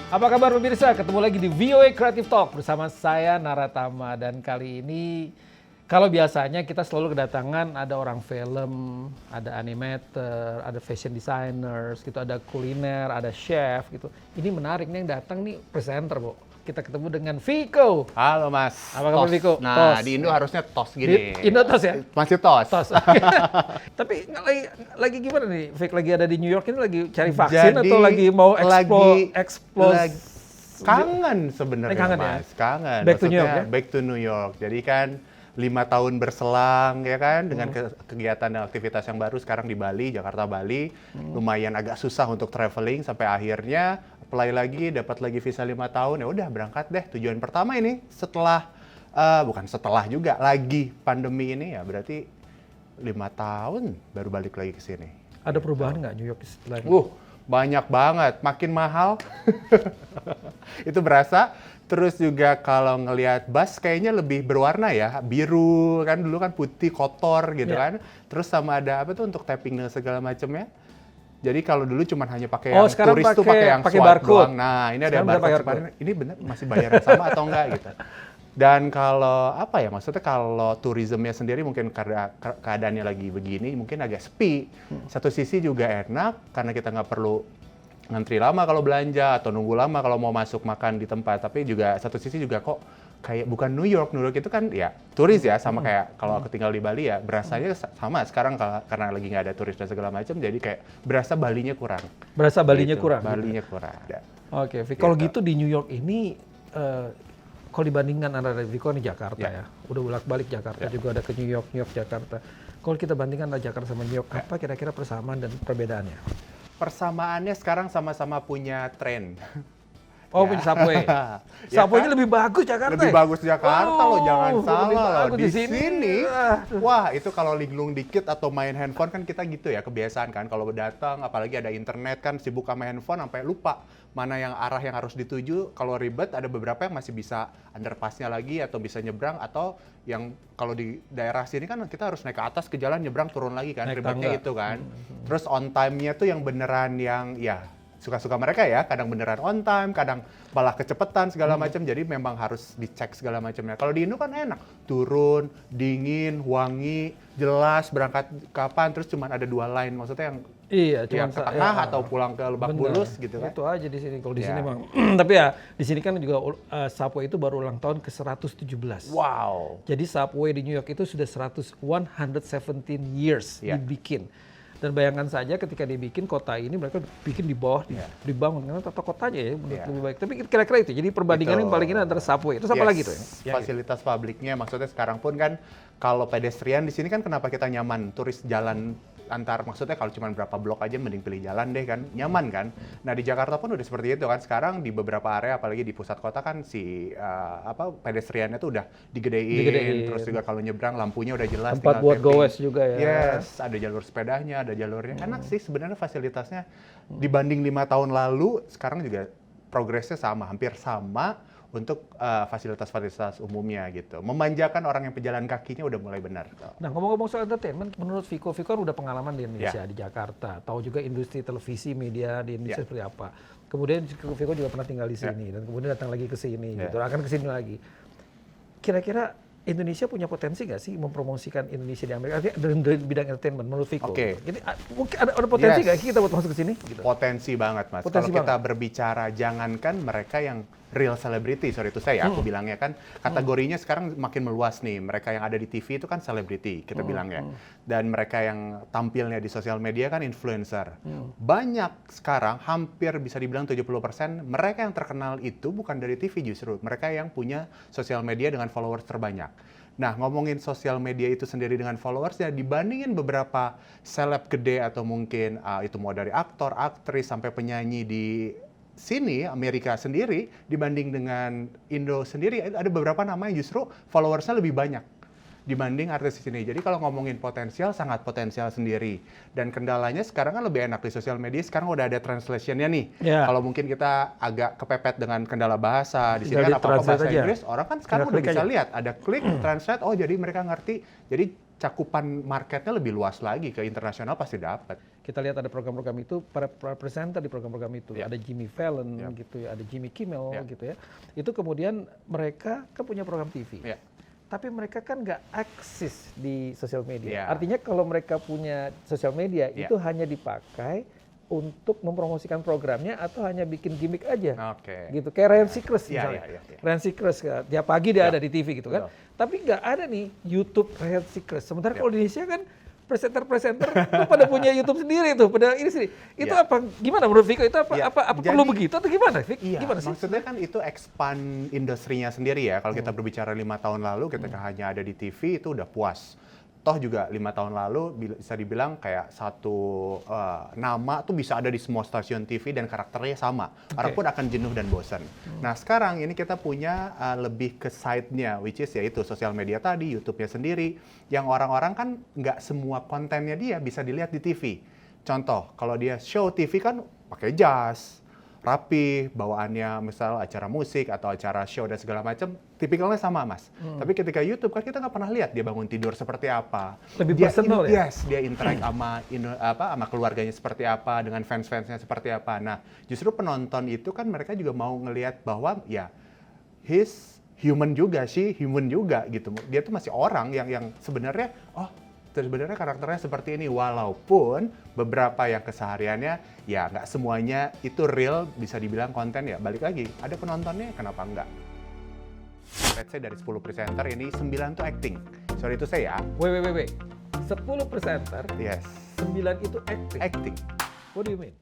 Apa kabar pemirsa? Ketemu lagi di VOA Creative Talk bersama saya Naratama, dan kali ini kalau biasanya kita selalu kedatangan ada orang film, ada animator, ada fashion designers, gitu, ada kuliner, ada chef gitu. Ini menarik nih, yang datang nih presenter, Bu. Kita ketemu dengan Viko. Halo Mas. Apa kabar Viko? Nah, Tos. di Indo harusnya tos gini. Di Indo tos ya? Masih tos. Tos. Okay. Tapi lagi gimana nih? Vic lagi ada di New York ini, lagi cari vaksin atau lagi mau explore? Kangen sebenarnya kangen Mas. ya? Kangen. Back to New York ya? Back to New York. Jadi kan 5 tahun berselang ya kan dengan kegiatan dan aktivitas yang baru sekarang di Bali, Jakarta Bali. Lumayan agak susah untuk traveling sampai akhirnya apply lagi, dapat lagi visa 5 tahun. Ya udah berangkat deh. Tujuan pertama ini setelah bukan setelah juga lagi pandemi ini, ya berarti 5 tahun baru balik lagi ke sini. Ada perubahan nggak New York setelah ini? Banyak banget, makin mahal. Itu berasa. Terus juga kalau ngelihat bus kayaknya lebih berwarna ya, biru kan, dulu kan putih kotor gitu kan. Terus sama ada apa tuh untuk tapping dan segala macamnya. Jadi kalau dulu cuma hanya pakai yang turis tuh pakai yang swipe barcode doang. Nah, ini ada sekarang barcode. Ini benar masih bayar yang sama atau enggak gitu. Dan kalau apa ya, maksudnya kalau turismenya sendiri mungkin karena keadaannya lagi begini mungkin agak sepi. Satu sisi juga enak karena kita nggak perlu ngantri lama kalau belanja atau nunggu lama kalau mau masuk makan di tempat. Tapi juga satu sisi juga kok kayak bukan New York. New York itu kan ya turis ya, sama kayak kalau aku tinggal di Bali ya berasanya sama. Sekarang karena lagi nggak ada turis dan segala macam, jadi kayak berasa Balinya kurang. Berasa Balinya gitu. kurang? Balinya kurang. Oke, Vic. Kalau gitu di New York ini, kalau dibandingkan antara Viko di Jakarta ya, udah bolak-balik Jakarta juga ada ke New York, Jakarta. Kalau kita bandingkan antara Jakarta sama New York, apa kira-kira persamaan dan perbedaannya? Persamaannya sekarang sama-sama punya tren. Punya Subway. Subway-nya lebih bagus Jakarta. Lebih bagus Jakarta loh, jangan salah loh. Di sini. sini, wah itu kalau linglung dikit atau main handphone kan kita gitu ya, kebiasaan kan. Kalau datang, apalagi ada internet kan sibuk sama handphone sampai lupa mana yang arah yang harus dituju. Kalau ribet ada beberapa yang masih bisa underpass-nya lagi atau bisa nyebrang, atau yang kalau di daerah sini kan kita harus naik ke atas ke jalan, nyebrang turun lagi kan, ribetnya itu kan. Terus on time-nya tuh yang beneran yang ya suka-suka mereka ya, kadang beneran on time, kadang malah kecepatan segala macam. Jadi memang harus dicek segala macamnya. Kalau di Indo kan enak, turun, dingin, wangi, jelas berangkat kapan, terus cuma ada 2 line, maksudnya yang cuma ke tengah atau pulang ke Lebak Bulus gitu kan. Itu aja di sini. Kalau di sini memang, tapi ya di sini kan juga Subway itu baru ulang tahun ke 117. Wow. Jadi Subway di New York itu sudah 117 years dibikin. Dan bayangkan saja ketika dibikin kota ini, mereka bikin di bawah, dibangun karena tata kotanya ya lebih baik. Tapi kira-kira itu, jadi perbandingan yang paling ini antara Subway. Terus apa lagi tuh? Fasilitas publiknya, maksudnya sekarang pun kan kalau pedestrian di sini kan kenapa kita nyaman, turis jalan antar, maksudnya kalau cuma berapa blok aja mending pilih jalan deh kan, nyaman kan. Nah di Jakarta pun udah seperti itu kan, sekarang di beberapa area apalagi di pusat kota kan pedestriannya tuh udah digedein. Terus juga kalau nyebrang lampunya udah jelas, tempat buat goes juga ya. Yes, ada jalur sepedanya, ada jalurnya. Enak sih sebenarnya fasilitasnya. Dibanding 5 tahun lalu, sekarang juga progresnya sama, hampir sama untuk fasilitas-fasilitas umumnya gitu. Memanjakan orang yang pejalan kakinya udah mulai benar. Nah, ngomong-ngomong soal entertainment, menurut Viko kan udah pengalaman di Indonesia, di Jakarta, tahu juga industri televisi, media di Indonesia seperti apa. Kemudian Viko juga pernah tinggal di sini, dan kemudian datang lagi ke sini, gitu, akan ke sini lagi. Kira-kira Indonesia punya potensi nggak sih mempromosikan Indonesia di Amerika? Artinya dari bidang entertainment menurut Viko. Jadi mungkin ada potensi nggak kita buat masuk ke sini? Gitu. Potensi banget Mas. Kalau kita berbicara, jangankan mereka yang real celebrity, sorry itu saya aku bilangnya kan, kategorinya sekarang makin meluas nih. Mereka yang ada di TV itu kan selebriti kita bilangnya. Dan mereka yang tampilnya di sosial media kan influencer. Banyak sekarang, hampir bisa dibilang 70% mereka yang terkenal itu bukan dari TV justru. Mereka yang punya sosial media dengan followers terbanyak. Nah, ngomongin sosial media itu sendiri dengan followers ya, dibandingin beberapa seleb gede atau mungkin itu mau dari aktor, aktris sampai penyanyi di sini Amerika sendiri, dibanding dengan Indo sendiri ada beberapa nama yang justru followersnya lebih banyak dibanding artis di sini. Jadi kalau ngomongin potensial, sangat potensial sendiri. Dan kendalanya sekarang kan lebih enak di sosial media, sekarang udah ada translation-nya nih. Kalau mungkin kita agak kepepet dengan kendala bahasa, di sini kan apa-apa bahasa Inggris, orang kan sekarang udah bisa lihat, ada klik, translate, oh jadi mereka ngerti. Jadi cakupan marketnya lebih luas lagi, ke internasional pasti dapat. Kita lihat ada program-program itu, para presenter di program-program itu, ada Jimmy Fallon gitu ya, ada Jimmy Kimmel gitu ya. Itu kemudian mereka kan punya program TV. Tapi mereka kan nggak akses di sosial media. Artinya kalau mereka punya sosial media itu hanya dipakai untuk mempromosikan programnya atau hanya bikin gimmick aja. Gitu. Kayak Ryan Seacrest misalnya. Ryan Seacrest tiap pagi dia ada di TV gitu kan. Tapi nggak ada nih YouTube Ryan Seacrest. Sementara kalau di Indonesia kan presenter itu pada punya YouTube sendiri tuh, pada ini sendiri. Itu apa? Gimana menurut Viko? Itu apa perlu begitu atau gimana? Gimana sih? Maksudnya kan itu expand industrinya sendiri ya. Kalau kita berbicara 5 tahun lalu, ketika hanya ada di TV itu udah puas. Toh juga 5 tahun lalu bisa dibilang kayak satu nama tuh bisa ada di semua stasiun TV dan karakternya sama. Orang pun akan jenuh dan bosan. Nah sekarang ini kita punya lebih ke side-nya, which is yaitu sosial media tadi, YouTube-nya sendiri. Yang orang-orang kan nggak semua kontennya dia bisa dilihat di TV. Contoh, kalau dia show TV kan pakai jas, rapi, bawaannya misal acara musik atau acara show dan segala macam, tipikalnya sama Mas. Tapi ketika YouTube kan kita nggak pernah lihat dia bangun tidur seperti apa. Lebih personal ya? Yes, dia interact sama keluarganya seperti apa, dengan fans-fansnya seperti apa. Nah, justru penonton itu kan mereka juga mau ngelihat bahwa ya he's human juga gitu. Dia tuh masih orang yang sebenarnya sebenarnya karakternya seperti ini, walaupun beberapa yang kesehariannya ya nggak semuanya itu real, bisa dibilang konten ya. Balik lagi, ada penontonnya, kenapa enggak? Let's say dari 10 presenter ini 9 tuh acting. Sorry itu saya. Wait. 10 presenter, yes. 9 itu acting. Acting. What do you mean?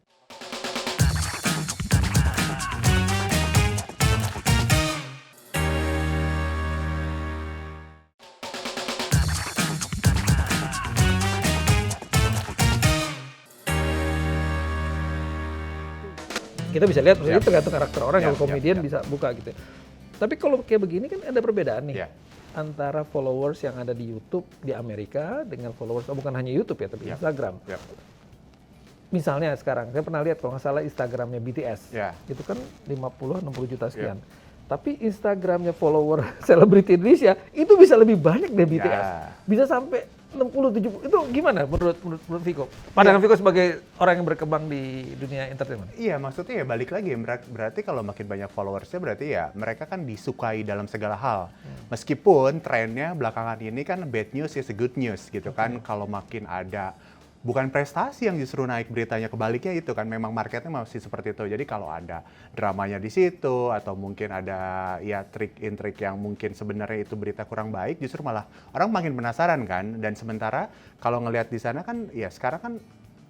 Kita bisa lihat, itu tergantung karakter orang. Kalau komedian bisa buka gitu. Tapi kalau kayak begini kan ada perbedaan nih antara followers yang ada di YouTube di Amerika dengan followers, bukan hanya YouTube ya, tapi Instagram. Misalnya sekarang, saya pernah lihat kalau nggak salah Instagramnya BTS, itu kan 50-60 juta sekian. Tapi Instagramnya follower selebriti Indonesia itu bisa lebih banyak dari BTS, bisa sampai 60-70. Itu gimana menurut Viko? Pandangan Viko sebagai orang yang berkembang di dunia entertainment. Iya, maksudnya ya balik lagi, berarti kalau makin banyak followersnya berarti ya mereka kan disukai dalam segala hal. Meskipun trennya belakangan ini kan bad news is a good news gitu kan. Kalau makin ada bukan prestasi yang justru naik beritanya, kebaliknya itu kan memang marketnya masih seperti itu. Jadi kalau ada dramanya di situ atau mungkin ada ya trik-intrik yang mungkin sebenarnya itu berita kurang baik, justru malah orang makin penasaran kan. Dan sementara kalau ngelihat di sana kan ya sekarang kan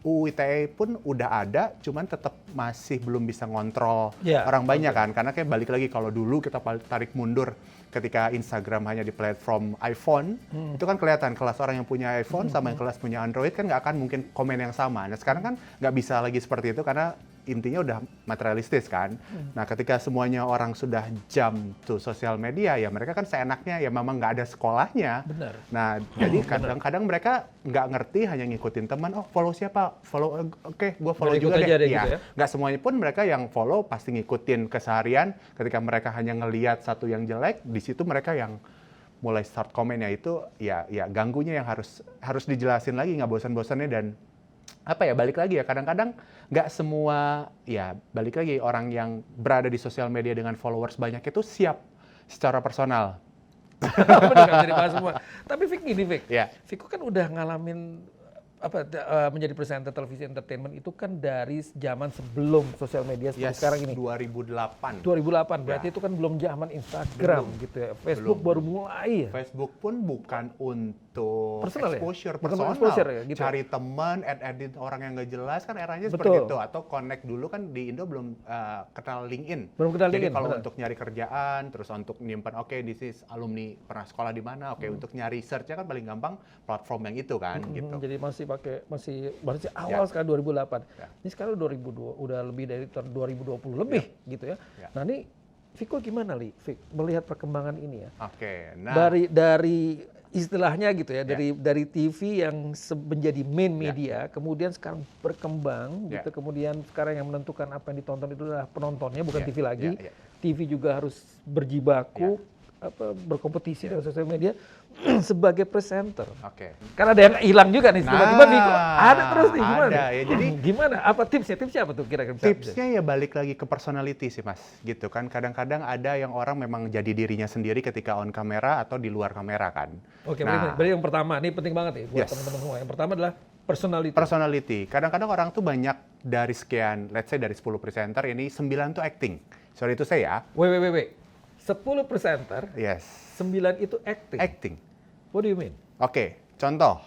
UU ITE pun udah ada, cuman tetap masih belum bisa ngontrol orang banyak kan. Karena kayak balik lagi, kalau dulu kita tarik mundur ketika Instagram hanya di platform iPhone, itu kan kelihatan kelas orang yang punya iPhone sama yang kelas punya Android kan nggak akan mungkin komen yang sama. Nah sekarang kan nggak bisa lagi seperti itu karena intinya udah materialistis kan. Nah ketika semuanya orang sudah jump to sosial media, ya mereka kan seenaknya ya memang nggak ada sekolahnya. Benar. Nah jadi kadang-kadang mereka nggak ngerti, hanya ngikutin teman, oh follow siapa, follow oke, gue follow juga deh. Gitu ya. Nggak semuanya pun mereka yang follow pasti ngikutin keseharian. Ketika mereka hanya ngelihat satu yang jelek, di situ mereka yang mulai start komennya itu ya ganggunya yang harus dijelasin lagi, nggak bosan-bosannya. Dan apa ya, balik lagi ya, kadang-kadang nggak semua, ya balik lagi, orang yang berada di sosial media dengan followers banyak itu siap secara personal. Benar, nggak bisa dibahas semua. Tapi Vic gini, Vic, Vico kan udah ngalamin menjadi presenter televisi entertainment itu kan dari zaman sebelum sosial media seperti sekarang ini. 2008. Berarti itu kan belum zaman Instagram gitu ya. Facebook baru mulai ya. Facebook pun bukan untuk personal exposure, ya? personal. Exposure ya, gitu. Cari teman, edit orang yang nggak jelas kan eranya seperti itu. Atau connect dulu kan di Indo belum kenal LinkedIn. Jadi kalau untuk nyari kerjaan, terus untuk nyimpan, oke, this is alumni pernah sekolah di mana, untuk nyari search-nya kan paling gampang platform yang itu kan gitu. Jadi masih awal sekali 2008. Ini sekarang 2002, udah lebih dari tahun 2020 lebih gitu ya. Nah ini Viko gimana Vic, melihat perkembangan ini ya? Nah dari istilahnya gitu ya, dari TV yang menjadi main media, kemudian sekarang berkembang gitu, kemudian sekarang yang menentukan apa yang ditonton itu adalah penontonnya, bukan TV lagi. TV juga harus berjibaku. berkompetisi dengan sosial media sebagai presenter. Oke. Kan ada yang hilang juga nih, tiba-tiba Viko ada terus nih, gimana? Ya, jadi gimana? Apa tipsnya? Tipsnya apa tuh kira-kira? Tipsnya ya balik lagi ke personality sih Mas, gitu kan. Kadang-kadang ada yang orang memang jadi dirinya sendiri ketika on kamera atau di luar kamera kan. Oke, berarti yang pertama, ini penting banget nih buat teman-teman semua. Yang pertama adalah personality. Personality. Kadang-kadang orang tuh banyak dari sekian, let's say dari 10 presenter ini 9 tuh acting. Sorry itu saya. Wait. 10 presenter, Yes. 9 itu acting. Acting. What do you mean? Oke, contoh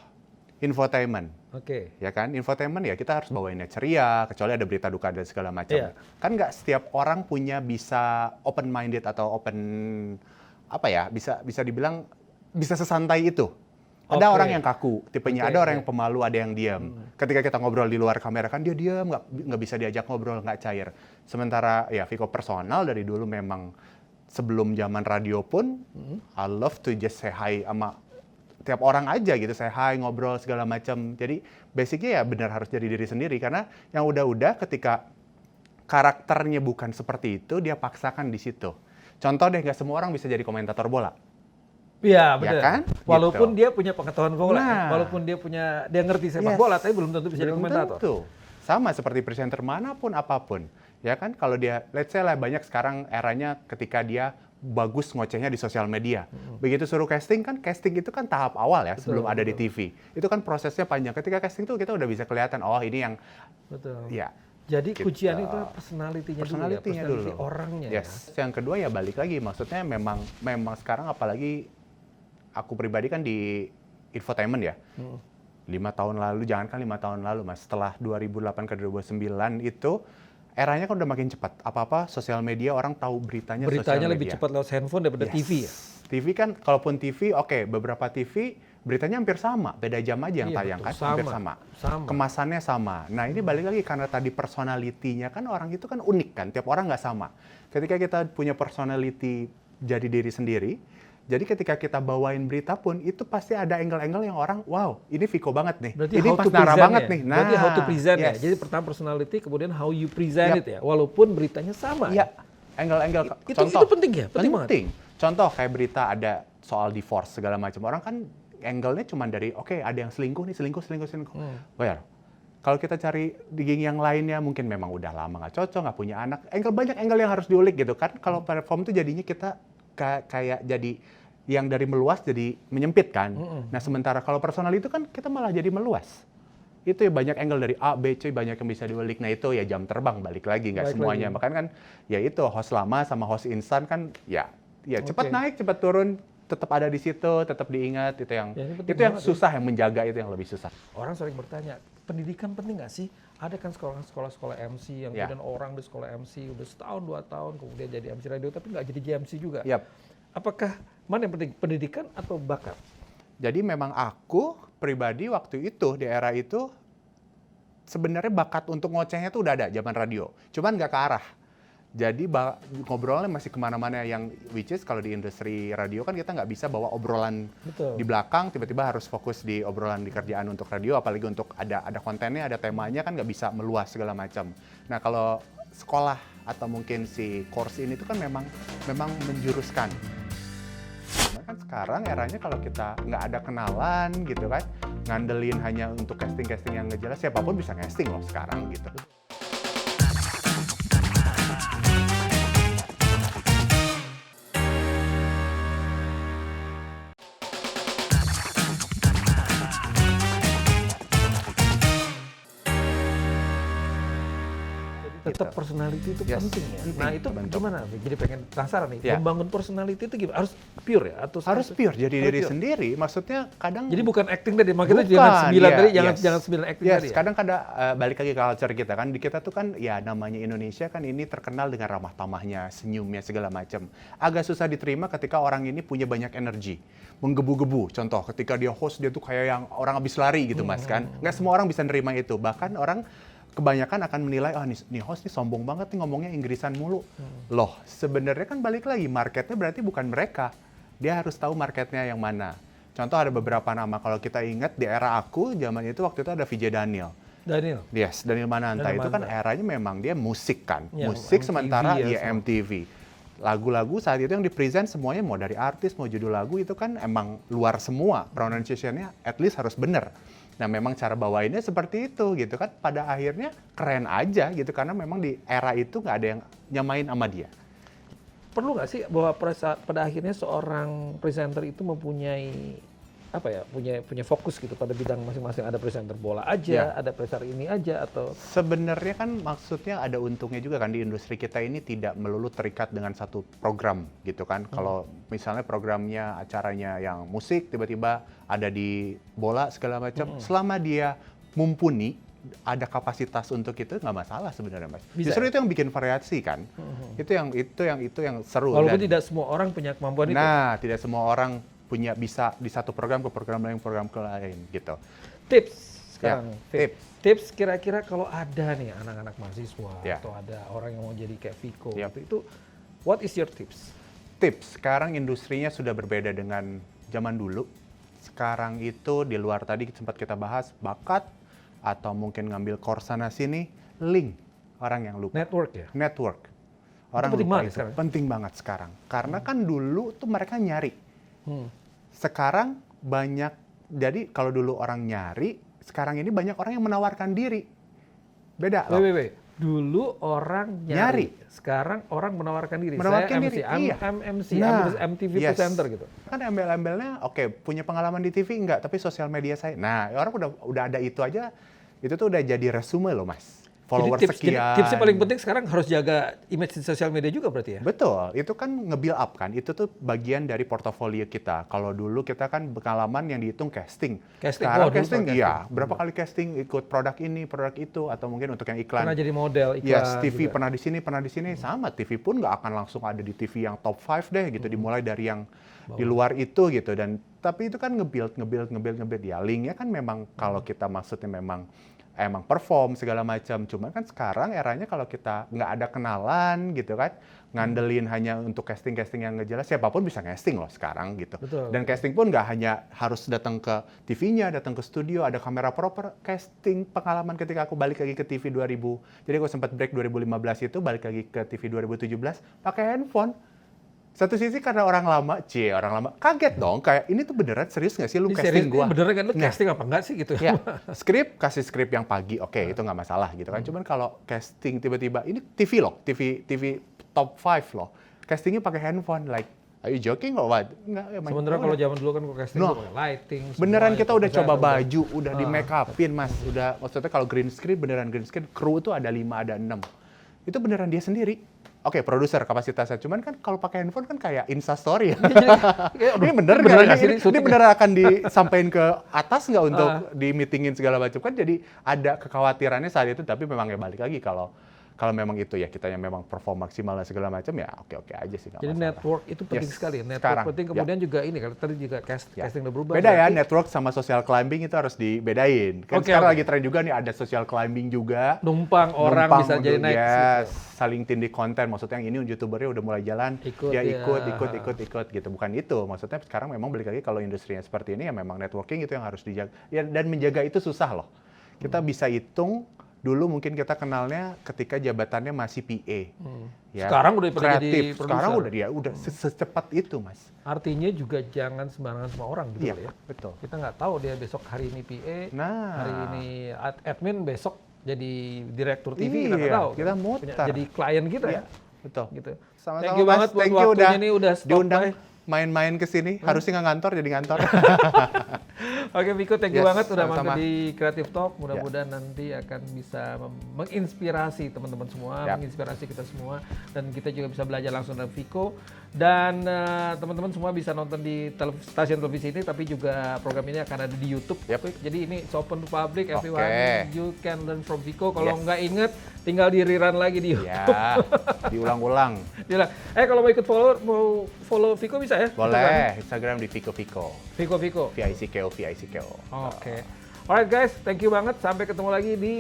infotainment. Oke. Ya kan, infotainment ya kita harus bawainnya ceria, kecuali ada berita duka dan segala macam. Iya. Kan nggak setiap orang punya bisa open minded atau open bisa dibilang bisa sesantai itu. Ada orang yang kaku, tipenya. Ada orang yang pemalu, ada yang diam. Ketika kita ngobrol di luar kamera kan dia diam, nggak bisa diajak ngobrol, nggak cair. Sementara ya Viko personal dari dulu memang sebelum zaman radio pun, I love to just say hi sama tiap orang aja gitu, say hi, ngobrol segala macam. Jadi basicnya ya benar harus jadi diri sendiri, karena yang udah-udah ketika karakternya bukan seperti itu, dia paksakan di situ. Contoh deh, nggak semua orang bisa jadi komentator bola. Iya, benar. Ya kan? Walaupun Gitu. dia punya pengetahuan bola, walaupun dia ngerti sepak bola, tapi belum tentu bisa jadi komentator. Tentu. Sama seperti presenter manapun apapun. Ya kan, kalau dia, let's say lah banyak sekarang eranya ketika dia bagus ngocehnya di sosial media. Begitu suruh casting itu kan tahap awal ya, sebelum ada di TV. Itu kan prosesnya panjang. Ketika casting tuh kita udah bisa kelihatan, oh ini yang, Betul. ya. Jadi Gitu. kuncian itu personality-nya Personality-nya personality dulu. orangnya. Yes. Yang kedua ya balik lagi, maksudnya memang sekarang apalagi aku pribadi kan di infotainment ya. 5 tahun lalu, jangankan 5 tahun lalu Mas, setelah 2008 ke 2009 itu eranya kan udah makin cepat. Apa-apa sosial media orang tahu beritanya sosial media. Lebih cepat lewat handphone daripada TV ya? TV kan, kalaupun TV, beberapa TV beritanya hampir sama, beda jam aja yang tayang kan, hampir sama. Kemasannya sama. Nah ini balik lagi karena tadi personality-nya kan orang itu kan unik kan, tiap orang nggak sama. Ketika kita punya personality jadi diri sendiri, jadi ketika kita bawain berita pun itu pasti ada angle-angle yang orang, wow, ini Viko banget nih. Berarti ini pas Nara banget nih. Nah, berarti how to present ya. Jadi pertama personality, kemudian how you present it ya. Walaupun beritanya sama. Iya. Angle-angle. Itu penting ya? Penting banget. Contoh kayak berita ada soal divorce segala macam. Orang kan angle-nya cuma dari ada yang selingkuh nih, selingkuh. Well, kalau kita cari di yang lainnya mungkin memang udah lama nggak cocok, nggak punya anak. Banyak angle yang harus diulik gitu kan. Kalau platform itu jadinya kita kayak jadi yang dari meluas jadi menyempit kan. Nah sementara kalau personal itu kan kita malah jadi meluas. Itu ya banyak angle dari A, B, C, banyak yang bisa diulik. Nah itu ya jam terbang balik lagi, nggak semuanya. Makanya kan ya itu host lama sama host instan kan ya cepat naik, cepat turun, tetap ada di situ, tetap diingat. Itu yang susah, yang menjaga itu yang lebih susah. Orang sering bertanya, pendidikan penting nggak sih? Ada kan sekolah-sekolah MC yang kemudian orang di sekolah MC udah setahun 2 tahun kemudian jadi MC radio tapi nggak jadi JMC juga. Apakah mana yang penting, pendidikan atau bakat? Jadi memang aku pribadi waktu itu di era itu sebenarnya bakat untuk ngocehnya tuh udah ada zaman radio, cuman nggak ke arah. Jadi ngobrolnya masih kemana-mana yang which is kalau di industri radio kan kita nggak bisa bawa obrolan di belakang tiba-tiba harus fokus di obrolan di kerjaan untuk radio, apalagi untuk ada kontennya, ada temanya kan nggak bisa meluas segala macam. Nah kalau sekolah atau mungkin si course ini tuh kan memang menjuruskan. Nah, kan sekarang eranya kalau kita nggak ada kenalan gitu kan, ngandelin hanya untuk casting yang nggak jelas, siapapun bisa casting loh sekarang gitu. Tetap personality itu penting ya. Nah itu gimana? Jadi pengen penasaran nih. Membangun personality itu gimana? Harus pure ya? Atau harus pure, jadi diri sendiri. Maksudnya kadang. Jadi bukan acting tadi. Makanya jangan 9 tadi, jangan 9 acting tadi. Kadang balik lagi ke culture kita kan. Di kita tuh kan ya namanya Indonesia kan ini terkenal dengan ramah tamahnya, senyumnya segala macam. Agak susah diterima ketika orang ini punya banyak energi, menggebu-gebu. Contoh ketika dia host dia tuh kayak yang orang habis lari gitu Mas kan. Nggak semua orang bisa nerima itu. Bahkan orang kebanyakan akan menilai, nih host nih sombong banget nih ngomongnya Inggrisan mulu. Loh, sebenarnya kan balik lagi, marketnya berarti bukan mereka. Dia harus tahu marketnya yang mana. Contoh ada beberapa nama, kalau kita ingat di era aku, zaman itu waktu itu ada VJ Daniel. Yes, Daniel Mananta. Itu kan eranya memang dia musik kan. Musik MTV, sementara MTV. lagu-lagu saat itu yang di-present semuanya mau dari artis, mau judul lagu itu kan emang luar semua. Pronunciation-nya at least harus bener. Nah memang cara bawainnya seperti itu gitu kan. Pada akhirnya keren aja gitu karena memang di era itu nggak ada yang nyamain sama dia. Perlu nggak sih bahwa pada akhirnya seorang presenter itu mempunyai apa ya, punya fokus gitu pada bidang masing-masing, ada presenter bola aja, ada presenter ini aja, atau sebenarnya kan maksudnya ada untungnya juga kan di industri kita ini tidak melulu terikat dengan satu program gitu kan. Kalau misalnya programnya acaranya yang musik tiba-tiba ada di bola segala macam, selama dia mumpuni ada kapasitas untuk itu nggak masalah sebenarnya Mas. Bisa, justru itu yang bikin variasi kan. Itu yang seru. Walaupun tidak semua orang punya kemampuan itu. Nah, tidak semua orang punya bisa di satu program ke program lain gitu. Tips sekarang, tips kira-kira kalau ada nih anak-anak mahasiswa atau ada orang yang mau jadi kayak Viko, itu what is your tips? Tips, sekarang industrinya sudah berbeda dengan zaman dulu. Sekarang itu di luar tadi sempat kita bahas bakat atau mungkin ngambil course sana sini, link orang yang lupa. Network ya? Network. Orang itu lupa itu penting banget sekarang. Karena kan dulu tuh mereka nyari. Sekarang banyak, jadi kalau dulu orang nyari, sekarang ini banyak orang yang menawarkan diri. Beda loh. Dulu orang nyari, sekarang orang menawarkan diri. Menawarkan saya diri, MC, MTV presenter gitu. Kan embel-embelnya, oke, punya pengalaman di TV enggak, tapi sosial media saya. Nah, orang udah ada itu aja, itu tuh udah jadi resume loh Mas. Follower sekian. Tipsnya paling penting sekarang harus jaga image di sosial media juga berarti ya? Betul, itu kan nge-build up kan, itu tuh bagian dari portofolio kita. Kalau dulu kita kan pengalaman yang dihitung casting. Sekarang casting, iya. Berapa kali casting ikut produk ini, produk itu, atau mungkin untuk yang iklan. Pernah jadi model iklan. Yes, TV juga. pernah di sini. Sama, TV pun nggak akan langsung ada di TV yang top 5 deh gitu, dimulai dari yang di luar itu gitu. Dan tapi itu kan nge-build. Ya, linknya kan memang kalau kita maksudnya emang perform segala macam. Cuman kan sekarang eranya kalau kita nggak ada kenalan gitu kan, ngandelin hanya untuk casting yang nggak jelas, siapapun bisa casting loh sekarang gitu. Dan casting pun nggak hanya harus datang ke TV-nya, datang ke studio, ada kamera proper. Casting pengalaman ketika aku balik lagi ke TV 2000, jadi aku sempat break 2015 itu, balik lagi ke TV 2017, pakai handphone. Satu sisi karena orang lama kaget dong, kayak ini tuh beneran serius nggak sih lu casting gua? Beneran kan lu casting apa enggak sih gitu? Ya, kasih skrip yang pagi, oke, itu nggak masalah gitu kan. Cuman kalau casting tiba-tiba, ini TV loh, TV top 5 loh, castingnya pakai handphone, like, are you joking or what? Nggak, sementara kalau zaman dulu kan gua casting pakai lighting. Beneran kita udah coba baju, udah di make upin Mas, udah maksudnya kalau green screen, beneran green screen, kru tuh ada 5, ada 6. Itu beneran dia sendiri. Oke, produser kapasitasnya. Cuman kan kalau pakai handphone kan kayak Instastory ya. Ini bener nggak? Ini bener akan disampaikan ke atas nggak untuk di meetingin segala macam kan? Jadi ada kekhawatirannya saat itu. Tapi memang ya balik lagi kalau memang itu ya kita yang memang perform maksimal dan segala macam ya oke aja sih. Jadi masalah. Network itu penting sekali. Network penting kemudian juga ini kalau tadi juga casting udah berubah. Beda ya, network sama social climbing itu harus dibedain. Kan sekarang lagi tren juga nih ada social climbing juga. Numpang orang bisa jadi naik. Yes, saling tindih konten. Maksudnya yang ini youtubernya udah mulai jalan, dia ikut gitu. Bukan itu. Maksudnya sekarang memang balik lagi kalau industrinya seperti ini ya memang networking itu yang harus dijaga. Ya, dan menjaga itu susah loh. Kita bisa hitung. Dulu mungkin kita kenalnya ketika jabatannya masih PA. Ya, sekarang udah kreatif. Sekarang udah secepat itu, Mas. Artinya juga jangan sembarangan sama orang gitu ya. Betul. Kita nggak tahu dia besok hari ini PA, hari ini admin, besok jadi direktur TV, kita nggak tahu. Kita muter. Jadi klien kita ya. Betul. Gitu. Sama-sama, thank you banget buat waktunya ini udah diundang main-main ke sini. Harusnya nggak ngantor, jadi ngantor. Oke, Viko, thank you banget udah mampir di Creative Talk. Mudah-mudahan nanti akan bisa menginspirasi teman-teman semua, menginspirasi kita semua, dan kita juga bisa belajar langsung dari Viko. Dan teman-teman semua bisa nonton di stasiun televisi ini, tapi juga program ini akan ada di YouTube. Jadi ini open to public, everyone you can learn from Viko. Kalau nggak inget, tinggal di rerun lagi di YouTube. Diulang-ulang. Kalau mau ikut follow Viko bisa ya? Boleh, Instagram di Viko. Viko. VICKO. Oke. Alright guys, thank you banget. Sampai ketemu lagi di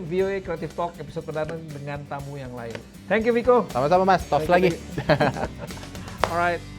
VOA Creative Talk episode perdana dengan tamu yang lain. Thank you Viko. Sama-sama Mas, tos lagi. Alright.